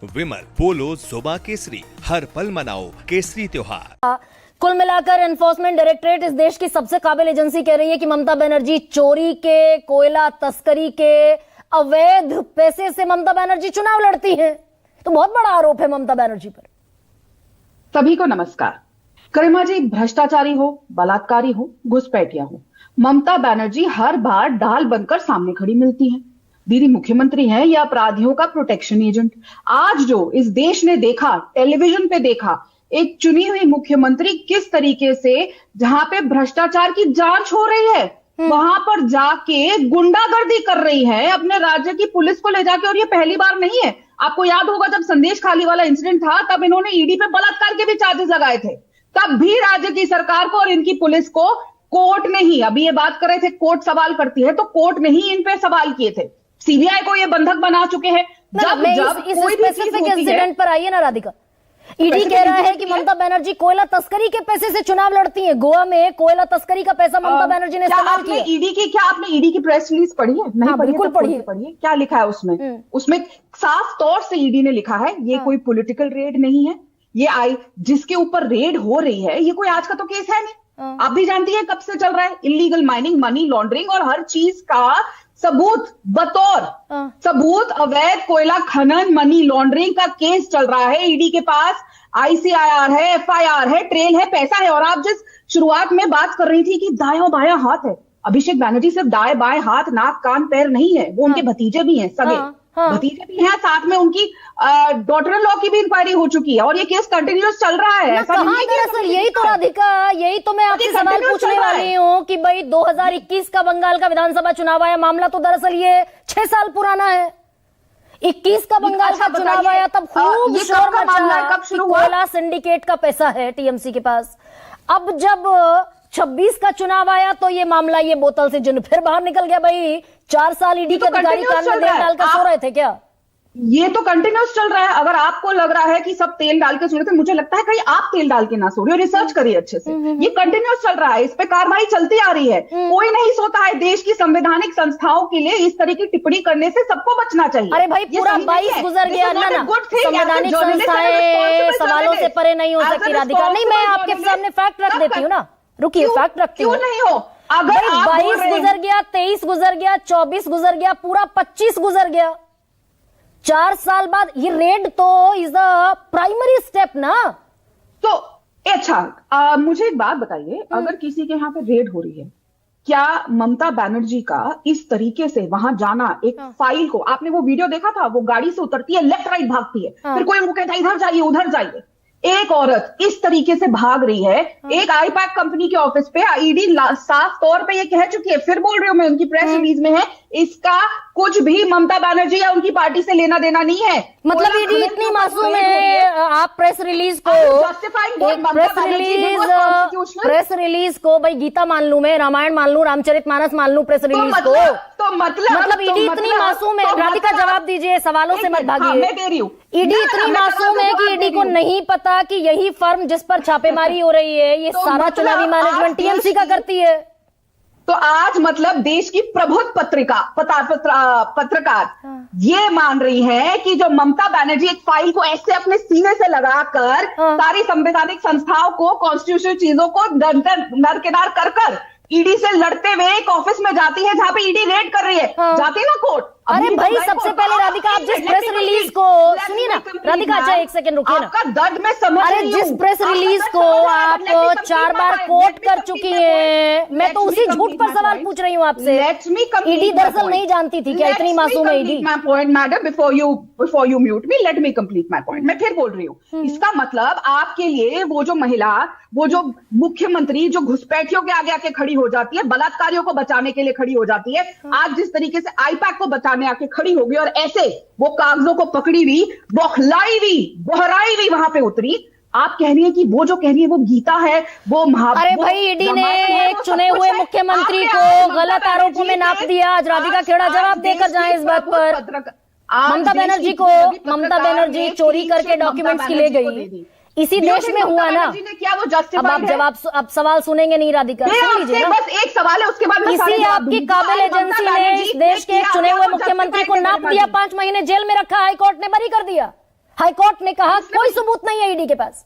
विमल, पोलो, जोबा केसरी, हर पल मनाओ केसरी त्योहार। कुल मिलाकर एनफोर्समेंट डायरेक्टरेट इस देश की सबसे काबिल एजेंसी कह रही है कि ममता बनर्जी चोरी के, कोयला तस्करी के, अवैध पैसे से ममता बनर्जी चुनाव लड़ती हैं। तो बहुत बड़ा आरोप है ममता बनर्जी पर। सभी को नमस्कार। गरिमा जी भ्रष्टाचारी हो, बलात्कारी हो, घुसपैठिया हो, ममता बनर्जी हर बार ढाल बनकर सामने खड़ी मिलती है। दीदी मुख्यमंत्री हैं या अपराधियों का प्रोटेक्शन एजेंट। आज जो इस देश ने देखा, टेलीविजन पे देखा, एक चुनी हुई मुख्यमंत्री किस तरीके से जहां पे भ्रष्टाचार की जांच हो रही है वहां पर जाके गुंडागर्दी कर रही है अपने राज्य की पुलिस को ले जाके। और ये पहली बार नहीं है। आपको याद होगा जब संदेश खाली वाला इंसिडेंट था तब इन्होंने ईडी पे बलात्कार के भी चार्जेस लगाए थे। तब भी राज्य की सरकार को और इनकी पुलिस को कोर्ट ने ही, अभी ये बात कर रहे थे कोर्ट सवाल करती है, तो कोर्ट ने ही इन पे सवाल किए थे। सीबीआई को ये बंधक बना चुके हैं। जब इस स्पेसिफिक इंसिडेंट पर आइए ना राधिका। ईडी कह रहा है कि ममता बनर्जी कोयला तस्करी के पैसे से चुनाव लड़ती हैं। गोवा में कोयला तस्करी का पैसा ममता बनर्जी ने इस्तेमाल किया। क्या आपने ईडी की प्रेस रिलीज पढ़ी है? नहीं पढ़ी? बिल्कुल पढ़िए। क्या लिखा है उसमें? उसमें साफ तौर से ईडी ने लिखा है ये कोई पॉलिटिकल रेड नहीं है। ये जिसके ऊपर रेड हो रही है ये कोई आज का तो केस है नहीं। आप भी जानती है कब से चल रहा है इलीगल माइनिंग, मनी लॉन्ड्रिंग और हर चीज का सबूत बतौर सबूत अवैध कोयला खनन, मनी लॉन्ड्रिंग का केस चल रहा है। ईडी के पास आईसीआईआर है, एफआईआर है, ट्रेल है, पैसा है। और आप जिस शुरुआत में बात कर रही थी कि दायां बायां हाथ है, अभिषेक बैनर्जी सिर्फ दाएं बाएं हाथ, नाक कान पैर नहीं है, वो उनके भतीजे भी हैं, सगे भतीजे भी हैं। साथ में उनकी डॉटर इन लॉ की भी इंक्वायरी हो चुकी है और ये केस कंटिन्यूअस चल रहा है। दरअसल यही तो राधिका, यही तो मैं आपसे सवाल पूछने वाली हूँ कि भाई 2021 का बंगाल का विधानसभा चुनाव आया, मामला तो दरअसल ये 6 साल पुराना है। 21 का बंगाल का चुनाव आया तब खूब शोर मचा कि कोयला सिंडिकेट का पैसा है टीएमसी के पास। अब जब 26 का चुनाव आया तो ये मामला, ये बोतल से जिन फिर बाहर निकल गया। भाई 4 साल ईडी के अधिकारी कान में तेल डालकर सो रहे थे क्या? ये तो कंटिन्यूस चल रहा है। अगर आपको लग रहा है कि सब तेल डाल के सो रहे थे, मुझे लगता है कहीं आप तेल डाल के ना सो रहे हो। रिसर्च करिए अच्छे से। ये कंटिन्यूस चल रहा है, इस पे कार्रवाई चलती आ रही है। कोई नहीं सोता है। देश की संवैधानिक संस्थाओं के लिए इस तरह की टिप्पणी करने से सबको बचना चाहिए। अरे भाई पूरा 22 गुजर गया ना। संवैधानिक संस्थाएं सवालों से परे नहीं हो सकती राधिका। नहीं, मैं आपके सामने फैक्ट रख देती हूँ ना। रुकिए, फैक्ट रखती हूँ। क्यों नहीं हो? अगर 22 गुजर गया, 23 गुजर गया, 24 गुजर गया, पूरा 25 गुजर गया। 4 साल बाद ये रेड तो इज द प्राइमरी स्टेप ना। तो अच्छा, मुझे एक बात बताइए, अगर किसी के यहाँ पे रेड हो रही है, क्या ममता बनर्जी का इस तरीके से वहां जाना, एक फाइल को, आपने वो वीडियो देखा था, वो गाड़ी से उतरती है, लेफ्ट राइट भागती है, फिर कोई उनको कहता है इधर जाइए उधर जाइए। एक औरत इस तरीके से भाग रही है एक आईपैक कंपनी के ऑफिस पे। ईडी साफ तौर पे ये कह चुकी है, फिर बोल रही हूं मैं, उनकी प्रेस रिलीज में है, इसका कुछ भी ममता बनर्जी या उनकी पार्टी से लेना देना नहीं है। मतलब ईडी इतनी मासूम है। आप प्रेस रिलीज को, प्रेस रिलीज को भाई गीता मान लूं मैं, रामायण मान लूं, रामचरितमानस मान लूं, प्रेस रिलीज को मतलब ईडी इतनी मासूम है। राधिका जवाब दीजिए, सवालों से मत भागिए। मैं दे रही हूँ। ईडी इतनी मासूम है कि ईडी को नहीं पता कि यही फर्म जिस पर छापेमारी हो रही है ये सारा चुनावी मैनेजमेंट टीएमसी का करती है। तो आज मतलब देश की प्रबुद्ध पत्रकार ये मान रही है कि जो ममता बनर्जी एक फाइल को ऐसे अपने सीने से लगाकर सारी संवैधानिक संस्थाओं को, कॉन्स्टिट्यूशनल चीजों को दरकिनार कर ईडी से लड़ते हुए एक ऑफिस में जाती है जहां पे ईडी रेड कर रही है। जाती है ना कोर्ट। अरे भाई सबसे पहले राधिका, आप जिस प्रेस रिलीज को सुनिए ना राधिका, अच्छा एक सेकंड रुकिए ना। आपका दर्द में समझ अरे जिस प्रेस रिलीज को आप 4 बार कोर्ट कर चुकी हैं, मैं तो उसी झूठ पर सवाल पूछ रही हूँ आपसे। ईडी दरअसल नहीं जानती थी क्या इतनी मासूम है ED? My point madam, before you mute me, let me complete my point. मैं फिर बोल रही हूँ, इसका मतलब आपके लिए वो जो महिला, वो जो मुख्यमंत्री जो घुसपैठियों के आगे आके खड़ी हो जाती है, बलात्कारियों को बचाने के लिए खड़ी हो जाती है, आज जिस तरीके से आईपैक को बचाने आके खड़ी होगी और ऐसे वो कागजों को पकड़ी हुई, बौखलाई हुई, बहराई हुई वहां पे उतरी, आप कह रही है कि वो जो कह रही है वो गीता है, वो अरे भाई ईडी ने एक चुने हुए मुख्यमंत्री को गलत आरोपों में नाप दिया। आज राधिका खेड़ा जवाब देकर जाए इस बात पर। ममता बनर्जी चोरी करके डॉक्यूमेंट्स की ले गई। इसी देश में हुआ ना। अब आप जवाब, अब सवाल सुनेंगे नहीं राधिका, सुन लीजिए ना। बस एक सवाल है, उसके बाद इसी आपकी काबिल एजेंसी ने इस देश के चुने हुए मुख्यमंत्री को नाप दिया, 5 महीने जेल में रखा, हाईकोर्ट ने बरी कर दिया। हाईकोर्ट ने कहा कोई सबूत नहीं है ईडी के पास,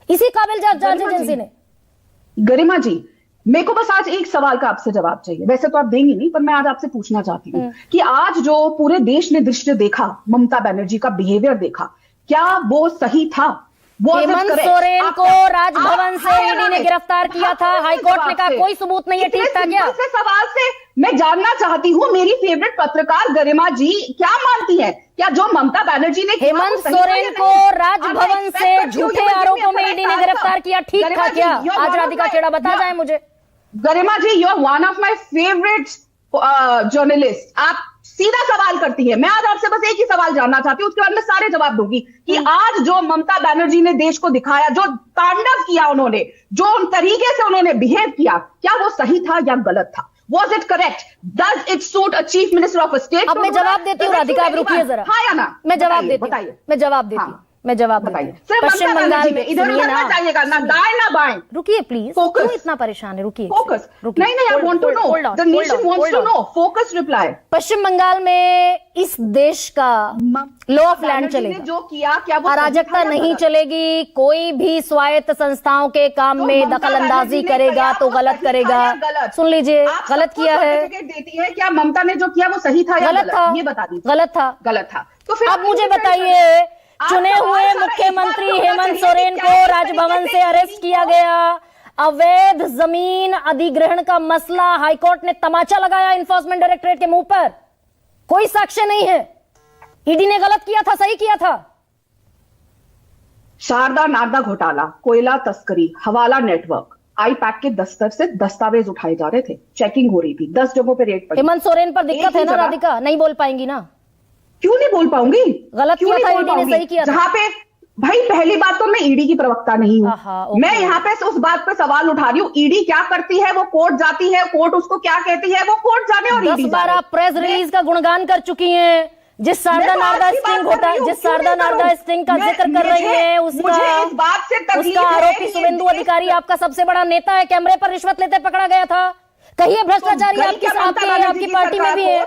इसी काबिल जांच एजेंसी ने। गरिमा जी, मेरे को बस आज एक सवाल का आपसे जवाब चाहिए, वैसे तो आप देंगी नहीं, पर मैं आज आपसे पूछना चाहती हूँ कि आज जो पूरे देश ने दृश्य देखा, ममता बनर्जी का बिहेवियर देखा, क्या वो सही था? हेमंत सोरेन को राजभवन से ईडी ने गिरफ्तार किया था, हाईकोर्ट ने कहा कोई सबूत नहीं है, ठीक था क्या? से सवाल से मैं जानना चाहती हूँ, मेरी फेवरेट पत्रकार गरिमा जी क्या मानती है, क्या जो ममता बनर्जी ने हेमंत सोरेन को राजभवन से झूठे आरोपों में ईडी ने गिरफ्तार किया, ठीक था क्या? आज राधिका खेड़ा बता जाए मुझे। Garima ji, you are one of my favourite journalist, आप सीधा सवाल करती है। मैं आज आपसे बस एक ही सवाल जानना चाहती हूँ, उसके बाद मैं सारे जवाब दूंगी कि आज जो ममता बनर्जी ने देश को दिखाया, जो तांडव किया उन्होंने, जो तरीके से उन्होंने बिहेव किया, क्या वो सही था या गलत था? Was it correct? Does it suit a chief minister of a state? अब मैं जवाब देती हूँ राधिका, आप रुकिए जरा। हाँ या ना? मैं जवाब देती हूँ, मैं जवाब देती हूँ, मैं जवाब बताइए। पश्चिम बंगाल में इधर उधर ना जाइएगा, ना दाएं ना बाएं। रुकिए प्लीज, क्यों इतना परेशान है? रुकिए, फोकस। नहीं नहीं, I want to know, the nation wants to know, focus reply. Paschim Bangal में इस देश का लॉ ऑफ लैंड चलेगा, जो किया क्या वो अराजकता नहीं चलेगी, कोई भी स्वायत्त संस्थाओं के काम में दखल अंदाजी करेगा तो गलत करेगा। सुन लीजिए, गलत किया है, देती है क्या ममता ने जो किया वो सही था या गलत था? ये बता दीजिए। गलत था, गलत था। तो फिर अब मुझे बताइए, चुने हुए मुख्यमंत्री हेमंत सोरेन को राजभवन से अरेस्ट किया गया, अवैध जमीन अधिग्रहण का मसला हाईकोर्ट ने तमाचा लगाया एनफोर्समेंट डायरेक्टरेट के मुंह पर, कोई साक्ष्य नहीं है, ईडी ने गलत किया था, सही किया था। शारदा नारदा घोटाला, कोयला तस्करी, हवाला नेटवर्क, आई पैक के दस्तर से दस्तावेज उठाए जा रहे थे, चेकिंग हो रही थी, 10 जगहों पे रेड पड़ी। हेमंत सोरेन पर दिक्कत है ना राधिका, नहीं बोल पाएंगी ना? क्यों नहीं बोल पाऊंगी? गलत किया था ईडी ने, सही किया था। जहां पे भाई पहली बात तो मैं ईडी की प्रवक्ता नहीं हूं, मैं यहाँ पे उस बात पे सवाल उठा रही हूँ, ईडी क्या करती है, वो कोर्ट जाती है, कोर्ट उसको क्या कहती है, वो कोर्ट जाने और 10-12 प्रेस रिलीज का गुणगान कर चुकी हैं, जिस शारदा नारदा स्टिंग होता है, जिस शारदा नारदा स्टिंग का जिक्र कर रही है, उसका आरोपी शुभेंदु अधिकारी आपका सबसे बड़ा नेता है, कैमरे पर रिश्वत लेते पकड़ा गया था। कहिए भ्रष्टाचारी आपकी पार्टी में भी है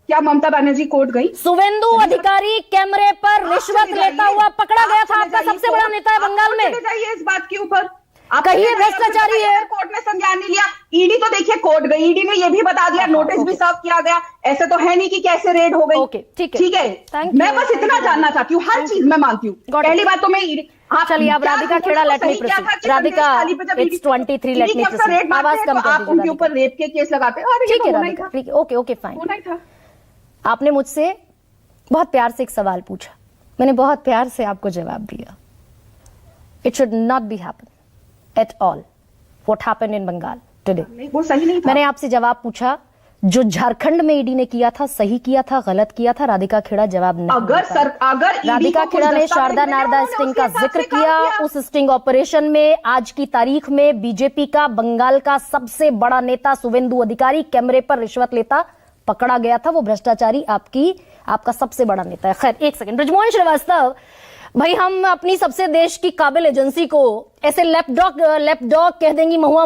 क्या? ममता बनर्जी कोर्ट गई? शुभेंदु अधिकारी कैमरे पर रिश्वत लेता हुआ पकड़ा गया था, आपका सबसे बड़ा नेता है बंगाल में। इस बात के ऊपर कहिए भ्रष्टाचारी है। कोर्ट ने संज्ञान नहीं लिया, ईडी तो देखिए कोर्ट गई, ईडी ने ये भी बता दिया, नोटिस भी सर्व किया गया, ऐसे तो है नहीं कि कैसे रेड हो गई। ओके, ठीक है, मैं बस इतना जानना चाहती हूँ, हर चीज मैं मानती हूँ। पहली बात तो मैं चलिए आप Radhika Khera, let me proceed. Radhika, it's 23, let me proceed. आवाज कम कर दीजिए, उनके ऊपर रेप के केस लगाते हैं। ठीक है राधिका, ठीक है, ओके फाइन। आपने मुझसे बहुत प्यार से एक सवाल पूछा, मैंने बहुत प्यार से आपको जवाब दिया। It should not be happen at all what happened in Bengal today. वो सही नहीं था। मैंने आपसे जवाब पूछा, जो झारखंड में ईडी ने किया था, सही किया था, गलत किया था? राधिका खेड़ा जवाब नहीं। अगर राधिका खेड़ा ने शारदा नारदा स्टिंग का जिक्र किया, उस स्टिंग ऑपरेशन में आज की तारीख में बीजेपी का बंगाल का सबसे बड़ा नेता शुभेंदु अधिकारी कैमरे पर रिश्वत लेता पकड़ा गया था। वो भ्रष्टाचारी आपका सबसे बड़ा नेता है। खैर, एक सेकंड, ब्रजमोहन श्रीवास्तव भाई, हम अपनी सबसे देश की काबिल एजेंसी को ऐसे लेफ्ट डॉग कह देंगी, महुआ